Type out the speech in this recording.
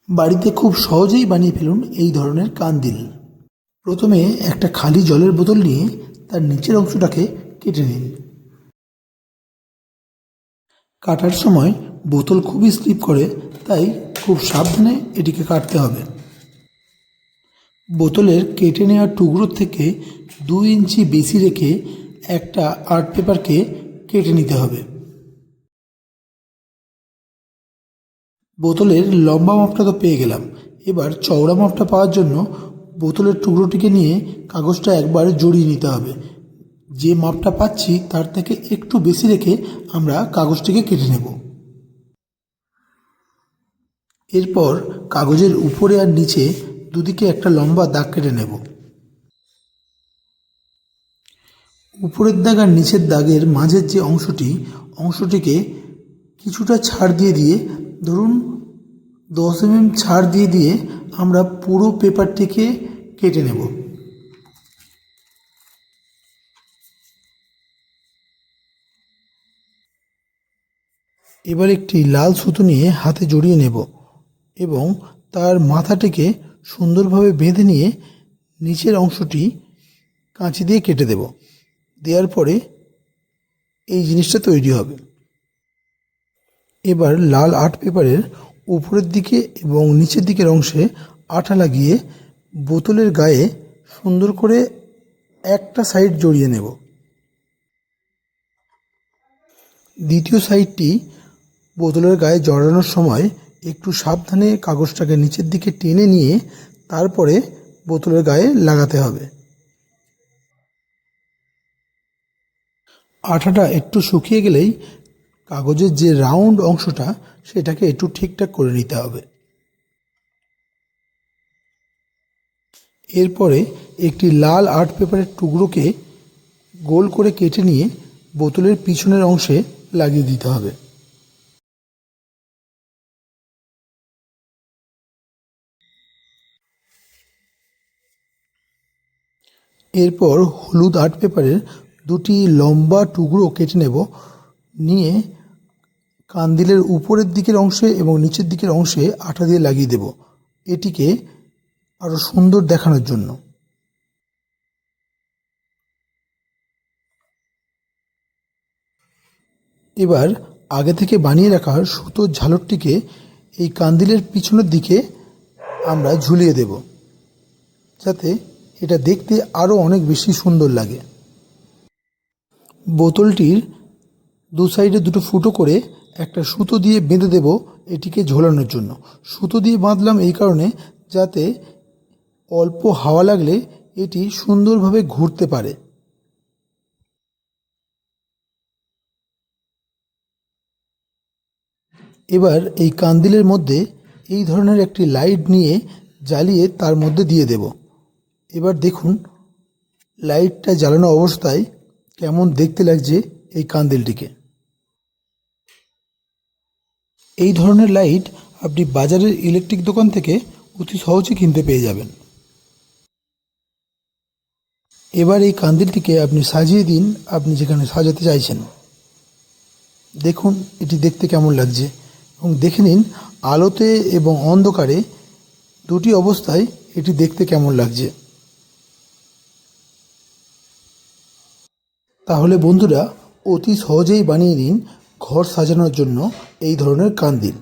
বাড়িতে খুব সহজেই বানিয়ে ফেলুন এই ধরনের কান্দিল। প্রথমে একটা খালি জলের বোতল নিয়ে তার নিচের অংশটাকে কেটে নিন। কাটার সময় বোতল খুবই স্লিপ করে, তাই খুব সাবধানে এটিকে কাটতে হবে। বোতলের কেটে নেওয়া টুকরো থেকে 2 ইঞ্চি বেশি রেখে একটা আর্ট পেপারকে কেটে নিতে হবে। বোতলের লম্বা মাপটা তো পেয়ে গেলাম, এবার চওড়া মাপটা পাওয়ার জন্য বোতলের টুকরোটিকে নিয়ে কাগজটা একবার জড়িয়ে নিতে হবে। যে মাপটা পাচ্ছি তার থেকে একটু বেশি রেখে আমরা কাগজটিকে কেটে নেব। এরপর কাগজের উপরে আর নিচে দুদিকে একটা লম্বা দাগ কেটে নেব। উপরের দাগ আর নিচের দাগের মাঝের যে অংশটিকে কিছুটা ছাড় দিয়ে ধরুন 10 mm ছাড় দিয়ে আমরা পুরো পেপারটিকে কেটে নেব। এবার একটি লাল সুতো নিয়ে হাতে জড়িয়ে নেব এবং তার মাথাটিকে সুন্দরভাবে বেঁধে নিয়ে নিচের অংশটি কাঁচি দিয়ে কেটে দেব। দেওয়ার পরে এই জিনিসটা তৈরি হবে। এবার লাল আর্ট পেপারের উপরের দিকে এবং নিচের দিকের অংশে আঠা লাগিয়ে বোতলের গায়ে সুন্দর করে একটা সাইড জড়িয়ে নেব। দ্বিতীয় সাইডটি বোতলের গায়ে জড়ানোর সময় একটু সাবধানে কাগজটাকে নিচের দিকে টেনে নিয়ে তারপরে বোতলের গায়ে লাগাতে হবে। আঠাটা একটু শুকিয়ে গেলেই কাগজের যে রাউন্ড অংশটা সেটাকে একটু ঠিকঠাক করে নিতে হবে। এরপরে একটি লাল আর্ট পেপারের টুকরোকে গোল করে কেটে নিয়ে বোতলের পিছনের অংশে লাগিয়ে দিতে হবে। এরপর হলুদ আর্ট পেপারের 2টি লম্বা টুকরো কেটে নেব, নিয়ে কান্দিলের উপরের দিকের অংশে এবং নিচের দিকের অংশে আঠা দিয়ে লাগিয়ে দেব, এটিকে আরও সুন্দর দেখানোর জন্য। এবার আগে থেকে বানিয়ে রাখা সুতোর ঝালরটিকে এই কান্দিলের পিছনের দিকে আমরা ঝুলিয়ে দেব, যাতে এটা দেখতে আরও অনেক বেশি সুন্দর লাগে। বোতলটির 2 সাইডে 2টো ফুটো করে একটা সুতো দিয়ে বেঁধে দেব এটিকে ঝোলানোর জন্য। সুতো দিয়ে বাঁধলাম এই কারণে যাতে অল্প হাওয়া লাগলে এটি সুন্দরভাবে ঘুরতে পারে। এবার এই কান্দিলের মধ্যে এই ধরনের একটি লাইট নিয়ে জ্বালিয়ে তার মধ্যে দিয়ে দেব। এবার দেখুন লাইটটা জ্বালানো অবস্থায় কেমন দেখতে লাগছে এই কান্দিলটিকে। এই ধরনের লাইট আপনি বাজারের ইলেকট্রিক দোকান থেকে অতি সহজে কিনতে পেয়ে যাবেন। এবার এই কান্দিলটিকে আপনি সাজিয়ে দিন আপনি যেখানে সাজাতে চাইছেন। দেখুন এটি দেখতে কেমন লাগছে এবং দেখে নিন আলোতে এবং অন্ধকারে দুটি অবস্থায় এটি দেখতে কেমন লাগছে। তাহলে বন্ধুরা অতি সহজেই বানিয়ে নিন ঘর সাজানোর জন্য এই ধরনের কান্দিল।